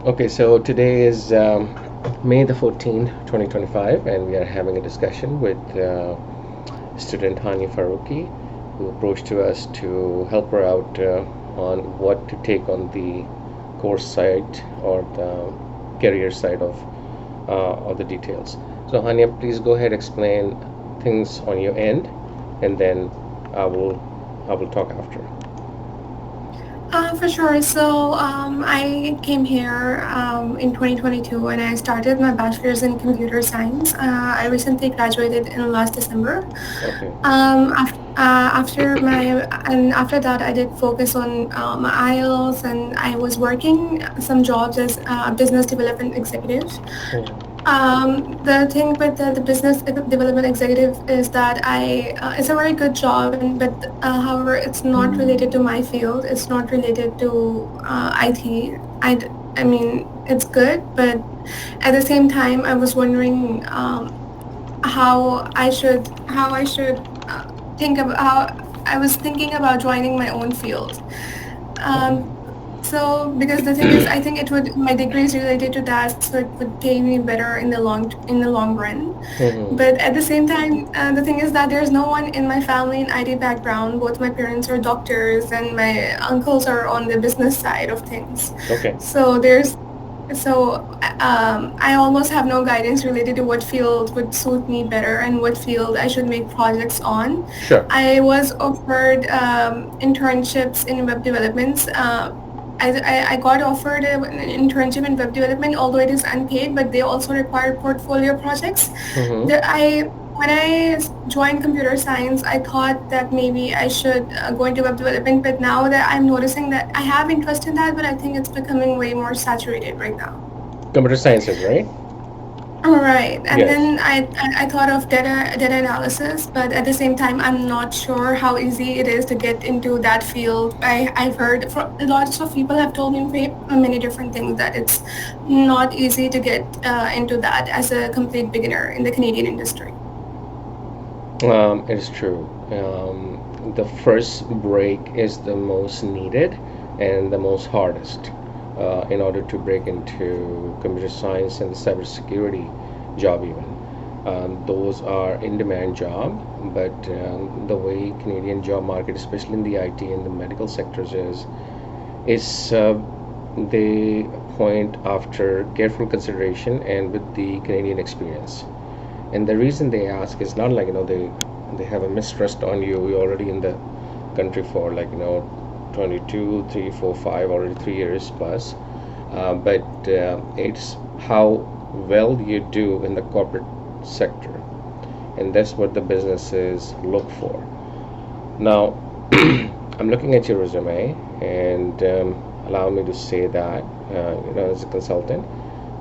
Okay, so today is May the 14th, 2025, and we are having a discussion with student Hania Faruqi, who approached to us to help her out on what to take on the course side or the career side of the details. So, Hania, please go ahead explain things on your end, and then I will I will talk after. For sure. I came here in 2022 and I started my bachelor's in computer science. I recently graduated in last December. Okay. After that, I did focus on my IELTS, and I was working some jobs as a business development executive. The thing with the business development executive is that it's a very good job, but however, it's not related to my field. It's not related to IT. I mean, it's good, but at the same time, I was wondering how I should think about how I was thinking about joining my own field. Um, so because the thing is, I think it would my degree is related to that, so it would pay me better in the long run. Mm-hmm. But at the same time, the thing is that there's no one in my family in IT background. Both my parents are doctors, and my uncles are on the business side of things. Okay. So I almost have no guidance related to what field would suit me better and what field I should make projects on. Sure. I was offered internships in web developments. I got offered an internship in web development, although it is unpaid, but they also require portfolio projects. Mm-hmm. When I joined computer science, I thought that maybe I should go into web development, but now that I'm noticing that I have interest in that, but I think it's becoming way more saturated right now. Computer sciences, right? All right, and Yes. then I thought of data analysis, but at the same time, I'm not sure how easy it is to get into that field. I've heard from lots of people have told me many different things that it's not easy to get into that as a complete beginner in the Canadian industry. It is true. The first break is the most needed and the most hardest in order to break into computer science and the cybersecurity job even. Those are in-demand job, but the way Canadian job market, especially in the IT and the medical sectors, is they point after careful consideration and with the Canadian experience. And the reason they ask is not like they have a mistrust on you. You're already in the country for 22, 3, 4, 5, already 3 years plus. But it's how well you do in the corporate sector, and that's what the businesses look for. Now, I'm looking at your resume, and allow me to say that as a consultant,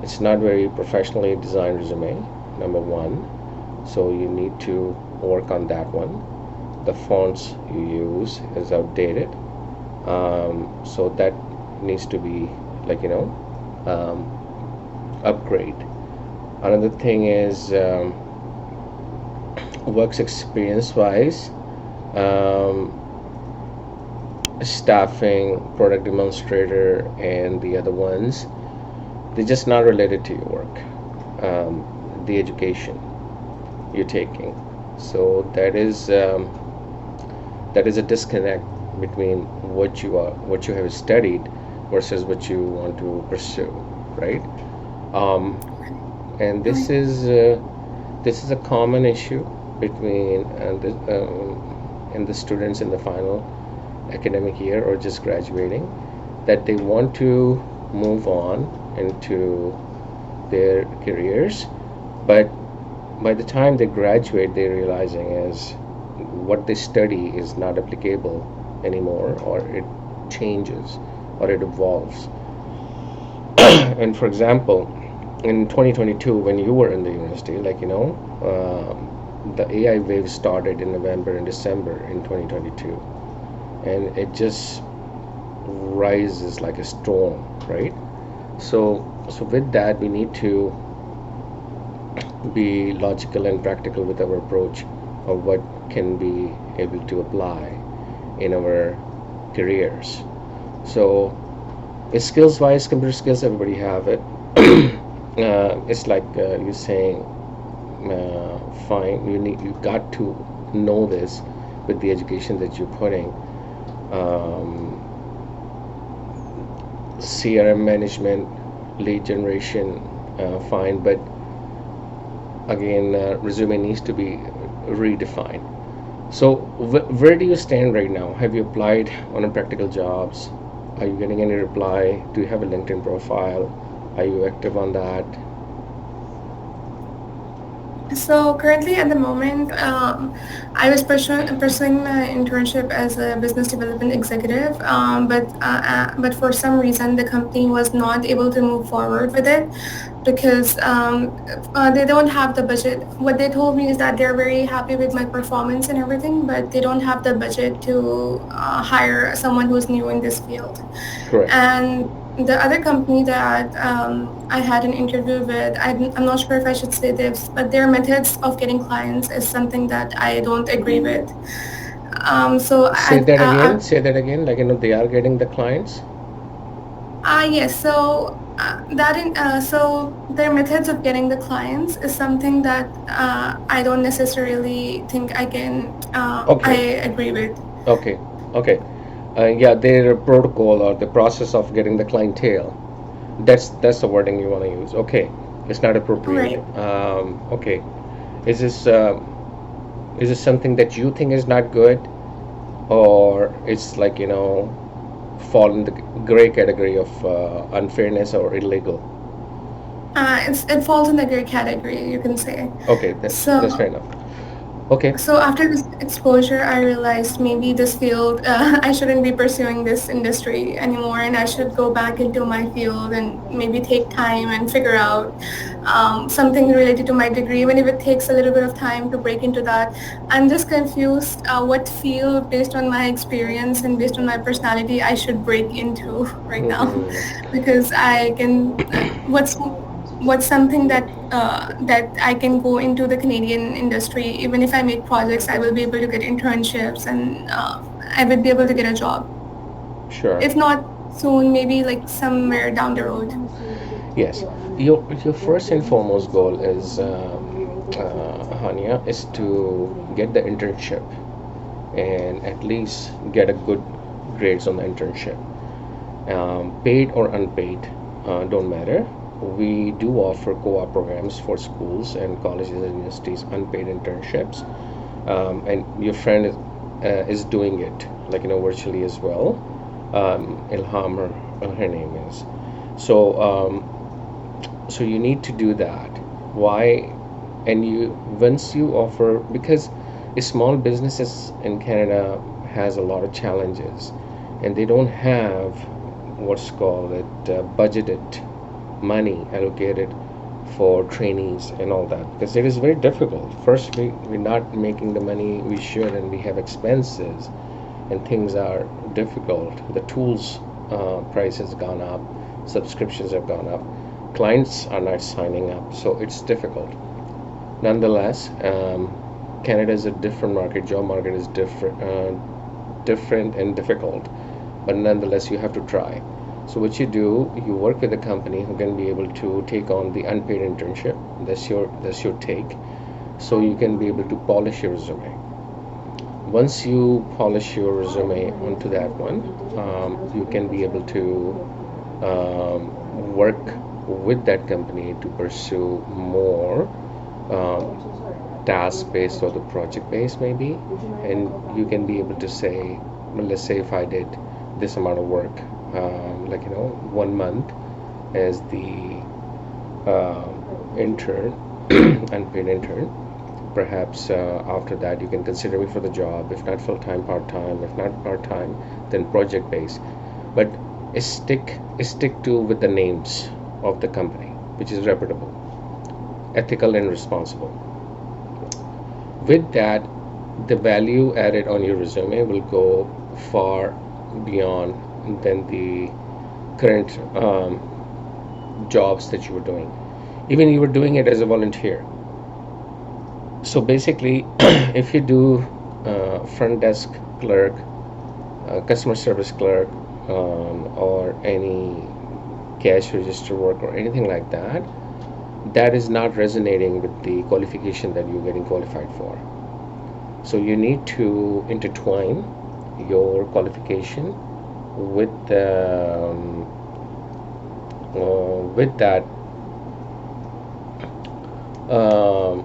it's not very professionally designed resume. Number one, so you need to work on that one. The fonts you use is outdated, so that needs to be like um, upgrade. Another thing is works experience wise, um, staffing, product demonstrator, and the other ones, they're just not related to your work, the education you're taking. So that is a disconnect between what you have studied versus what you want to pursue, right? Um, and this is a common issue between and the students in the final academic year or just graduating, that they want to move on into their careers, but by the time they graduate, they're realizing is what they study is not applicable anymore, or it changes, or it evolves. And for example, in 2022, when you were in the university, the AI wave started in November and December in 2022, and it just rises like a storm, right? So with that, we need to be logical and practical with our approach of what can be able to apply in our careers. So Skills wise, computer skills, everybody have it. It's like you're saying, fine, you got to know this with the education that you're putting. Um, CRM management, lead generation, fine, but again, resume needs to be redefined. So, where do you stand right now? Have you applied on a practical jobs? Are you getting any reply? Do you have a LinkedIn profile? Are you active on that? So currently, at the moment, I was pursuing my internship as a business development executive, but for some reason, the company was not able to move forward with it because they don't have the budget. What they told me is that they're very happy with my performance and everything, but they don't have the budget to hire someone who's new in this field. Correct. And the other company that I had an interview with, I'm not sure if I should say this, but their methods of getting clients is something that I don't agree with. So Say that again. Say that again. Like, they are getting the clients. yes. So so their methods of getting the clients is something that I don't necessarily think I Okay. agree with. Okay. Okay. Yeah, their protocol or the process of getting the clientele. That's the wording you want to use. Okay, it's not appropriate. Right. Okay, is this is this something that you think is not good, or it's like fall in the gray category of unfairness or illegal? It falls in the gray category, you can say. Okay, that's fair So enough. Okay, So after this exposure, I realized maybe this field, I shouldn't be pursuing this industry anymore, and I should go back into my field and maybe take time and figure out something related to my degree, even if it takes a little bit of time to break into that. I'm just confused what field, based on my experience and based on my personality, I should break into right now, because what's something that I can go into the Canadian industry. Even if I make projects, I will be able to get internships and I will be able to get a job. sure. If not soon, maybe like somewhere down the road. Yes, your first and foremost goal is Hania, is to get the internship and at least get a good grades on the internship. Paid or unpaid, don't matter. We do offer co-op programs for schools and colleges and universities, unpaid internships, and your friend is doing it, like virtually as well. Ilham, her name is. So so you need to do that. Why? And you once you offer, because small businesses in Canada has a lot of challenges, and they don't have what's called it budgeted money allocated for trainees and all that, because it is very difficult. First, we're not making the money we should, and we have expenses, and things are difficult. The tools price has gone up, subscriptions have gone up, clients are not signing up, so it's difficult. Nonetheless, Canada is a different market. Job market is different and difficult, but nonetheless, you have to try. So what you do, you work with a company who can be able to take on the unpaid internship. That's your take. So you can be able to polish your resume. Once you polish your resume onto that one, you can be able to work with that company to pursue more task based or the project based maybe, and you can be able to say, well, let's say if I did this amount of work, like 1 month as the intern, unpaid intern. Perhaps after that you can consider me for the job. If not full time, part time. If not part time, then project based. But stick to with the names of the company, which is reputable, ethical, and responsible. With that, the value added on your resume will go far beyond than the current jobs that you were doing. Even you were doing it as a volunteer. So basically, if you do front desk clerk, customer service clerk, or any cash register work or anything like that, that is not resonating with the qualification that you're getting qualified for. So you need to intertwine your qualification with with that um,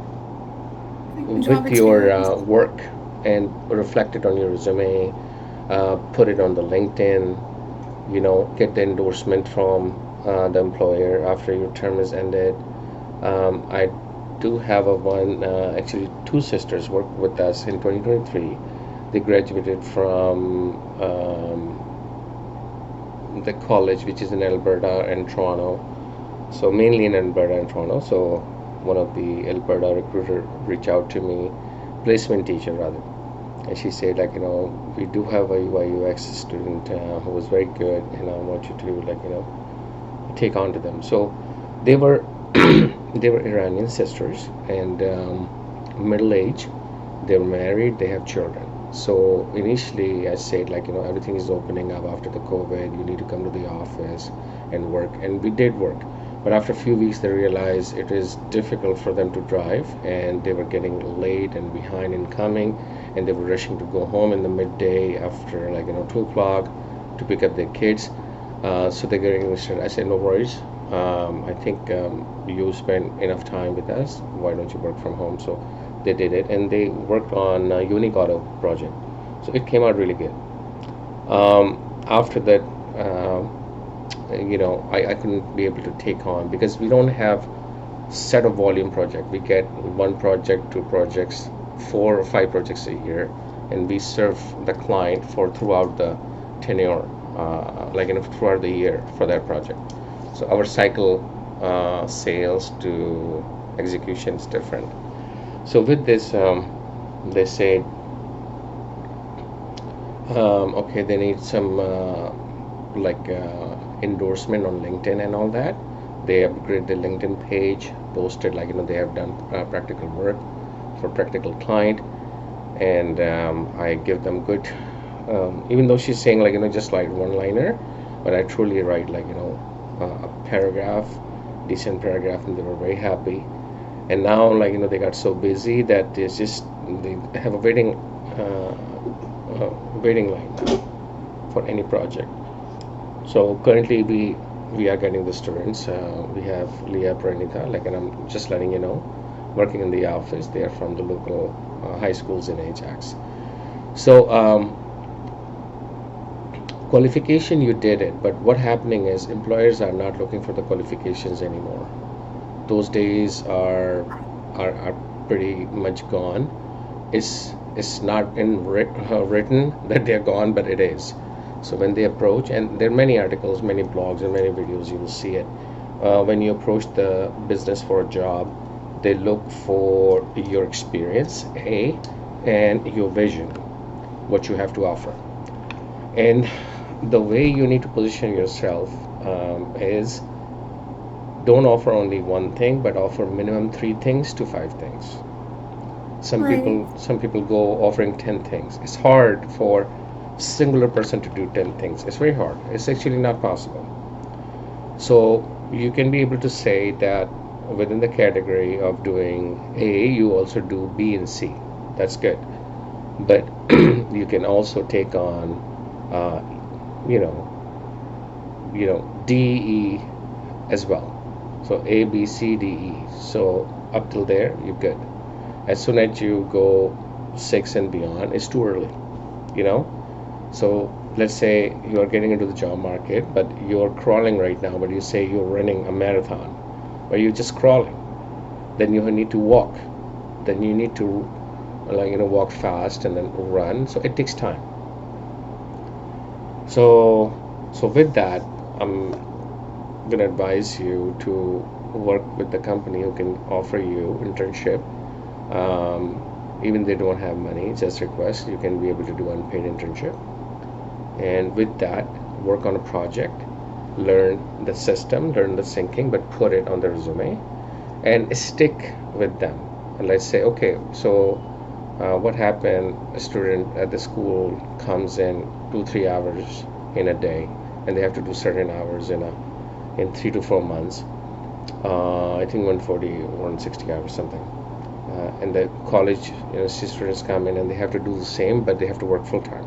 Job with your experience. work, and reflect it on your resume, put it on the LinkedIn, get the endorsement from the employer after your term is ended. I do have actually two sisters work with us in 2023. They graduated from the college, which is in Alberta and Toronto. So mainly in Alberta and Toronto. So one of the Alberta recruiter reached out to me, placement teacher rather, and she said we do have a UI UX student who was very good, and I want you to take on to them. So they were they were Iranian sisters, and middle age. They're married. They have children. So initially, I said everything is opening up after the COVID. You need to come to the office and work, and we did work. But after a few weeks, they realized it is difficult for them to drive, and they were getting late and behind in coming, and they were rushing to go home in the midday after 2 o'clock to pick up their kids. So they're getting started. I said, no worries. I think you spend enough time with us. Why don't you work from home? So they did it, and they worked on a unique auto project. So it came out really good. After that, I couldn't be able to take on because we don't have set of volume project. We get one project, two projects, 4 or 5 projects a year, and we serve the client for throughout the tenure, throughout the year for that project. So our cycle, sales to execution is different. So with this, they say, okay, they need some endorsement on LinkedIn and all that. They upgrade the LinkedIn page, posted they have done practical work for practical client, and I give them good. Even though she's saying just like one liner, but I truly write a paragraph, decent paragraph, and they were very happy. And now they got so busy that they have a waiting line for any project. So currently we are getting the students. We have Leah Pranita, and I'm just letting you know, working in the office. They are from the local high schools in Ajax. So qualification, you did it, but what happening is employers are not looking for the qualifications anymore. Those days are pretty much gone. It's not written that they're gone, but it is. So when they approach, and there are many articles, many blogs, and many videos, you will see it. When you approach the business for a job, they look for your experience, and your vision, what you have to offer. And the way you need to position yourself is don't offer only one thing, but offer minimum 3 things to 5 things. Some Right. people some people go offering 10 things. It's hard for singular person to do 10 things. It's very hard. It's actually not possible. So you can be able to say that within the category of doing A, you also do B and C. That's good. But you can also take on, uh, you know, D, E as well. So A, B, C, D, E. So up till there, you're good. As soon as you go 6 and beyond, it's too early, you know. So let's say you are getting into the job market, but you're crawling right now, but you say you're running a marathon, or you're just crawling. Then you need to walk. Then you need to walk fast and then run. So it takes time. So with that, I'm gonna advise you to work with the company who can offer you internship. Even they don't have money, just request. You can be able to do unpaid internship, and with that, work on a project, learn the system, learn the syncing, but put it on the resume, and stick with them. And let's say, okay, so what happened? A student at the school comes in 2-3 hours in a day, and they have to do certain hours in 3 to 4 months. I think 140, 160 hours something. And the college students come in and they have to do the same, but they have to work full time.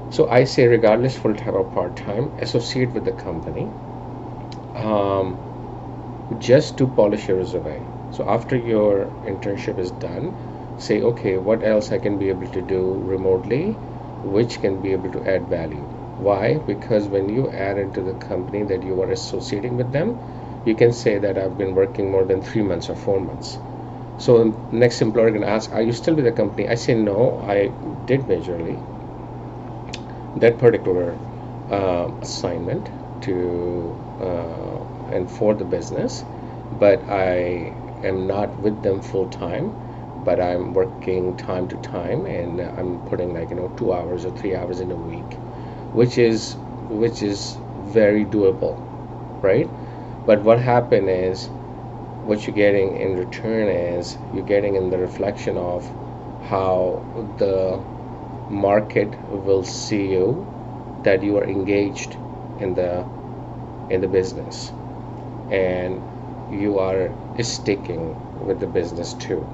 So I say, regardless full time or part time, associate with the company, um, just to polish your resume. So after your internship is done, say, okay, what else I can be able to do remotely, which can be able to add value. Why? Because when you add into the company that you are associating with them, you can say that I've been working more than 3 months or 4 months. So next employer can ask, are you still with the company? I say no, I did majorly that particular assignment to and for the business, but I am not with them full time. But I'm working time to time, and I'm putting, like, 2 hours or 3 hours in a week, which is very doable, right? But what happened is, what you're getting in return is you're getting in the reflection of how the market will see you, that you are engaged in the business, and you are sticking with the business too,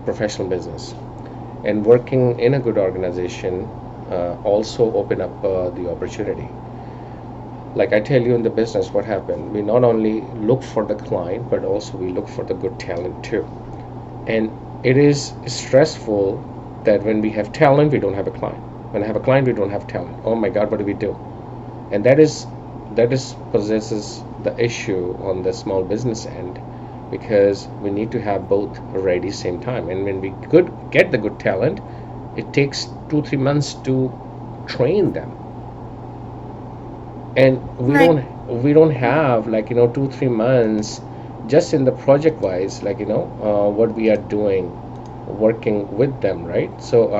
professional business, and working in a good organization also open up the opportunity. Like I tell you, in the business, what happened, we not only look for the client, but also we look for the good talent too. And it is stressful that when we have talent, we don't have a client. When I have a client, we don't have talent. Oh my God, what do we do? And that is possesses the issue on the small business end, because we need to have both ready same time. And when we could get the good talent, it takes 2 3 months to train them, and we Right. don't have, like, 2 3 months just in the project wise, like, what we are doing working with them, right? So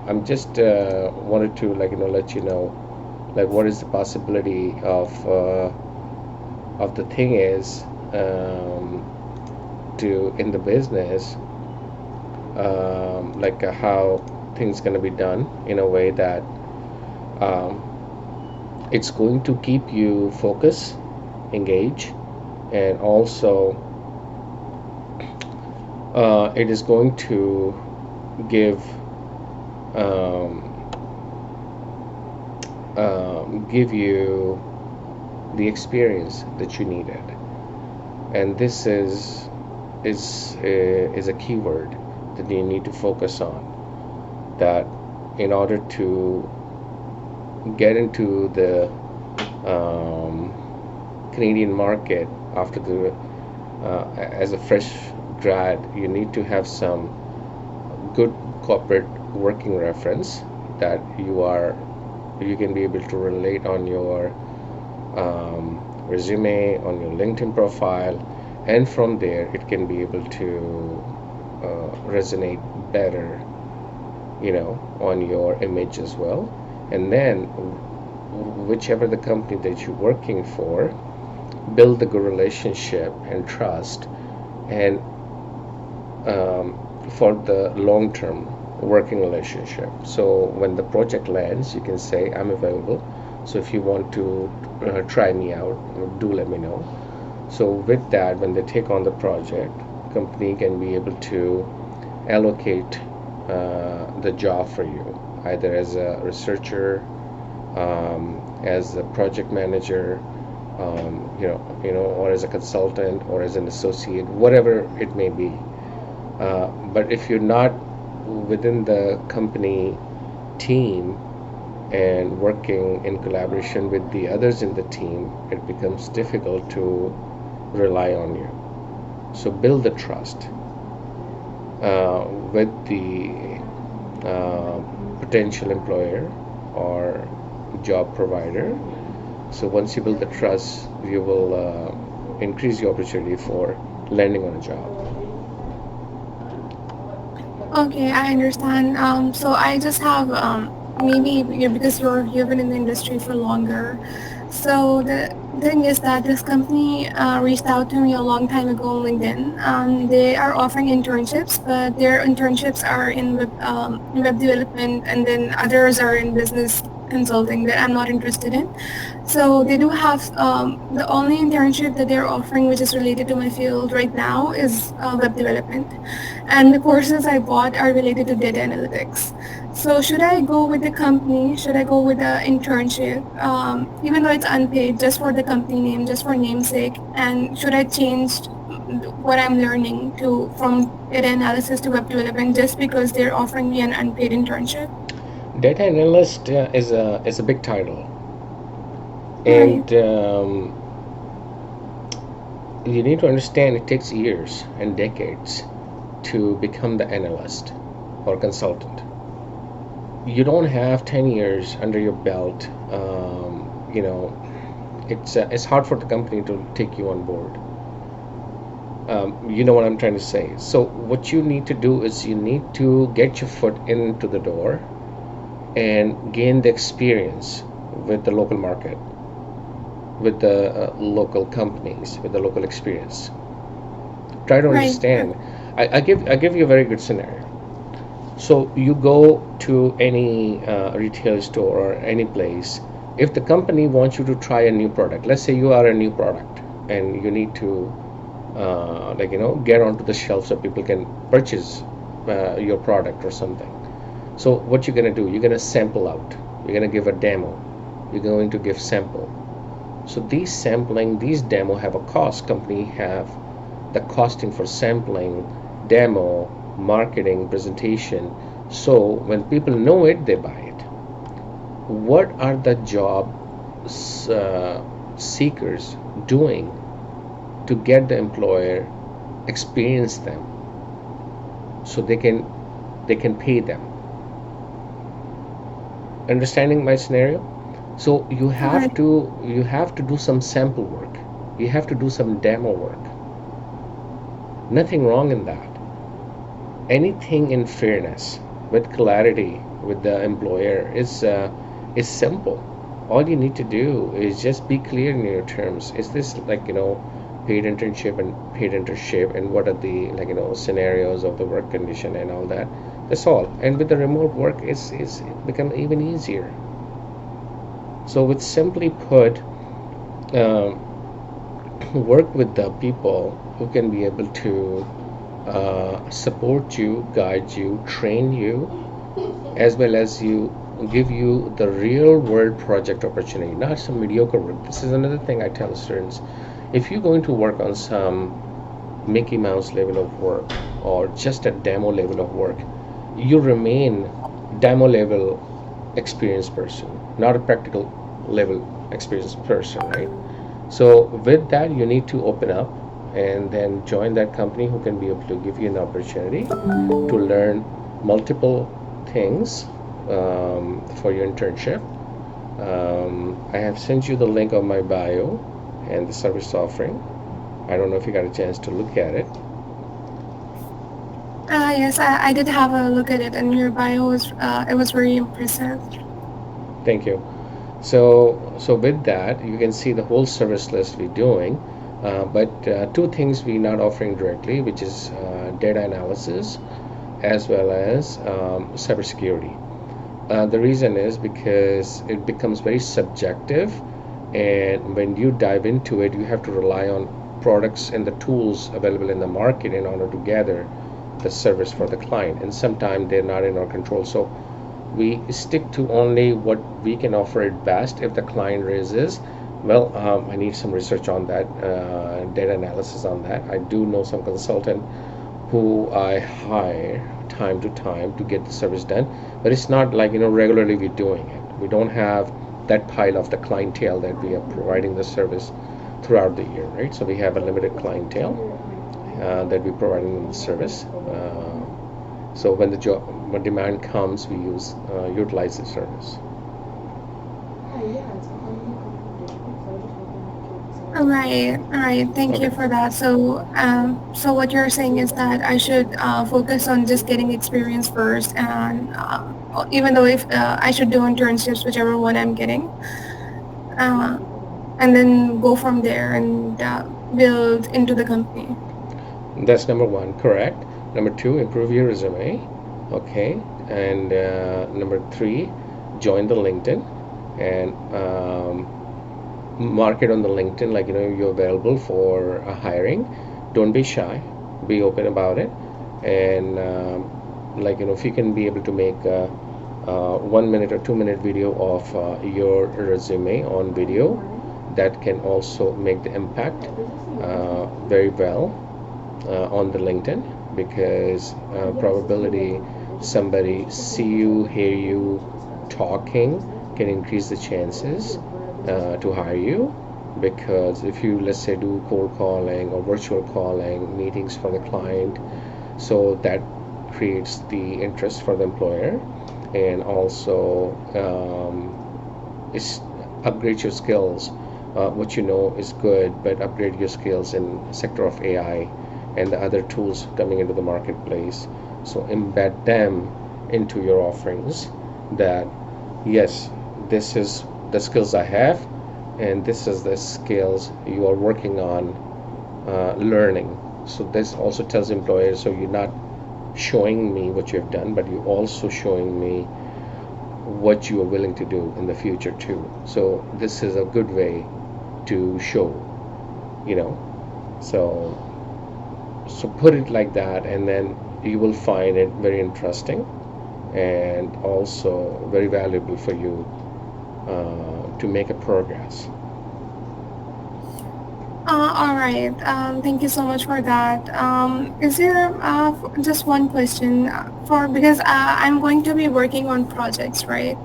I'm just wanted to, like, let you know, like, what is the possibility of the thing is, to in the business, like, how things gonna be done in a way that um, it's going to keep you focused, engaged, and also it is going to give um, give you the experience that you needed. And this is a keyword that you need to focus on, that in order to get into the um, Canadian market after the as a fresh grad, you need to have some good corporate working reference that you can be able to relate on your resume, on your LinkedIn profile, and from there it can be able to resonate better, on your image as well. And then, whichever the company that you're working for, build a good relationship and trust, and for the long term working relationship. So when the project lands, you can say, I'm available. So if you want to try me out, do let me know. So with that, when they take on the project, company can be able to allocate the job for you, either as a researcher, as a project manager, or as a consultant, or as an associate, whatever it may be. But if you're not within the company team and working in collaboration with the others in the team, it becomes difficult to rely on you. So build the trust with the uh, potential employer or job provider. So once you build the trust, you will increase the opportunity for landing on a job. Okay, I understand. So I just have maybe because you've been in the industry for longer. So the thing is that this company reached out to me a long time ago on LinkedIn. They are offering internships, but their internships are in web development, and then others are in business consulting that I'm not interested in. So they do have the only internship that they're offering, which is related to my field right now, is web development, and the courses I bought are related to data analytics. So should I go with the company? Should I go with the internship, even though it's unpaid, just for the company name, just for namesake? And should I change what I'm learning to from data analysis to web development just because they're offering me an unpaid internship? Data analyst is a big title, Right, and you need to understand it takes years and decades to become the analyst or consultant. You don't have 10 years under your belt. It's hard for the company to take you on board. You know what I'm trying to say. So what you need to do is you need to get your foot into the door and gain the experience with the local market, with the local companies, with the local experience. Try to right, understand. I give you a very good scenario. So you go to any retail store or any place. If the company wants you to try a new product, let's say you are a new product and you need to, get onto the shelf so people can purchase your product or something. So what you're gonna do? You're gonna sample out. You're gonna give a demo. You're going to give sample. So these sampling, these demo have a cost. Company have the costing for sampling, demo, marketing, presentation. So when people know it, they buy it. What are the job seekers doing to get the employer experience them so they can pay them? Understanding my scenario? So you have right, to you have to do some sample work. You have to do some demo work. Nothing wrong in that. Anything in fairness, with clarity, with the employer is simple. All you need to do is just be clear in your terms. Is this paid internship and paid internship, and what are the scenarios of the work condition and all that? That's all. And with the remote work, is it become even easier. So with simply put, um, work with the people who can be able to support you, guide you, train you, as well as you give you the real world project opportunity, not some mediocre work. This is another thing I tell students. If you're going to work on some Mickey Mouse level of work or just a demo level of work, you remain demo level experienced person, not a practical level experienced person, right? So with that, you need to open up and then join that company who can be able to give you an opportunity to learn multiple things for your internship. I have sent you the link of my bio and the service offering. I don't know if you got a chance to look at it. yes, I did have a look at it, and your bio was it was very impressive. Thank you. So with that, you can see the whole service list we're doing. But two things we're not offering directly, which is data analysis as well as cybersecurity. The reason is because it becomes very subjective, and when you dive into it, you have to rely on products and the tools available in the market in order to gather the service for the client, and sometimes they're not in our control. So we stick to only what we can offer it best. If the client raises, well, I need some research on that, data analysis on that. I do know some consultant who I hire time to time to get the service done, but it's not like regularly we're doing it. We don't have that pile of the clientele that we are providing the service throughout the year, right? So we have a limited clientele that we're providing them the service. So when demand comes, we utilize the service. All right. Thank Okay. you for that. So, so what you're saying is that I should focus on just getting experience first, and even though if I should do internships, whichever one I'm getting, uh, and then go from there and build into the company. That's number one, correct. Number two, improve your resume. Okay. And number three, join the LinkedIn. and mark it on the LinkedIn, like you're available for hiring. Don't be shy, be open about it, and if you can be able to make a 1 minute or 2 minute video of your resume on video, that can also make the impact very well on the LinkedIn, because probability somebody see you, hear you talking can increase the chances to hire you. Because if you, let's say, do cold calling or virtual calling meetings for the client, so that creates the interest for the employer, and also is upgrade your skills. What you know is good, but upgrade your skills in sector of AI and the other tools coming into the marketplace. So embed them into your offerings, that yes, this is the skills I have, and this is the skills you are working on learning. So this also tells employers, so you're not showing me what you have done, but you're also showing me what you are willing to do in the future too. So this is a good way to show, you know. So put it like that, and then you will find it very interesting and also very valuable for you to make a progress. All right. Thank you so much for that. Is there just one question for, because I'm going to be working on projects, right?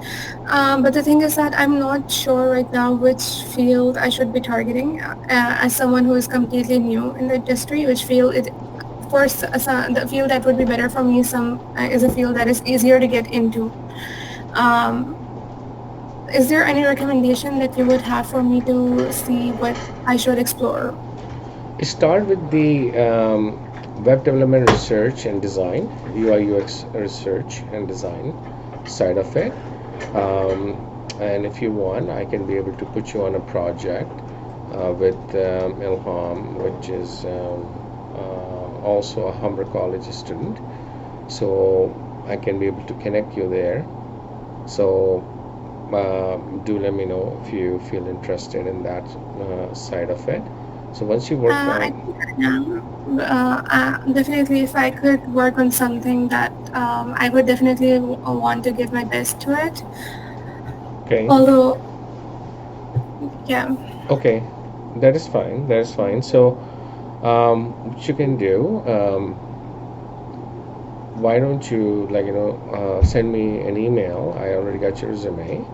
But the thing is that I'm not sure right now which field I should be targeting. As someone who is completely new in the industry, which field it, of course, the field that would be better for me some is a field that is easier to get into. Um, is there any recommendation that you would have for me to see what I should explore? Start with the web development research and design, UI UX research and design side of it. Um, and if you want, I can be able to put you on a project with Ilham, which is also a Humber College student. So I can be able to connect you there. So do let me know if you feel interested in that side of it. So once you work I on, think I am. Definitely, if I could work on something that I would definitely want to give my best to it. okay, Although, yeah. okay, that is fine. That is fine. So what you can do, why don't you, send me an email? I already got your resume,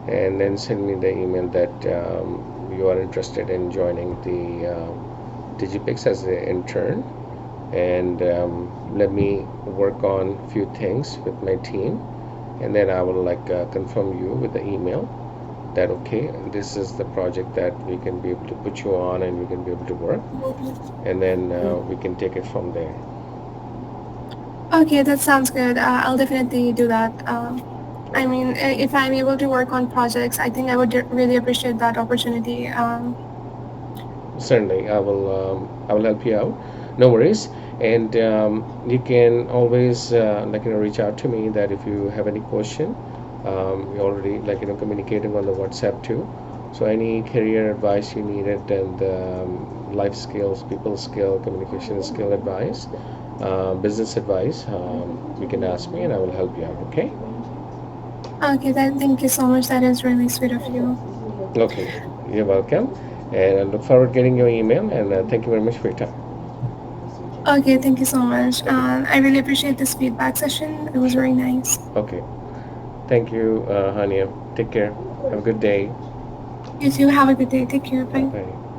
and then send me the email that you are interested in joining the Digipix as an intern, and let me work on a few things with my team, and then I will confirm you with the email that okay, this is the project that we can be able to put you on, and we can be able to work, and then we can take it from there. Okay, that sounds good. I'll definitely do that. I mean, if I'm able to work on projects, I think I would really appreciate that opportunity. Certainly, I will help you out. No worries. And you can always reach out to me that if you have any question. We already communicating on the WhatsApp too. So any career advice you needed, and life skills, people skill, communication skill advice, business advice, you can ask me and I will help you out. Okay. Okay, then thank you so much. That is really sweet of you. Okay. You're welcome. And I look forward to getting your email, and thank you very much for your time. Okay, thank you so much. Okay. I really appreciate this feedback session. It was Sure. very nice. Okay. Thank you, Hania. Take care. Have a good day. You too. Have a good day. Take care. Bye Bye. bye.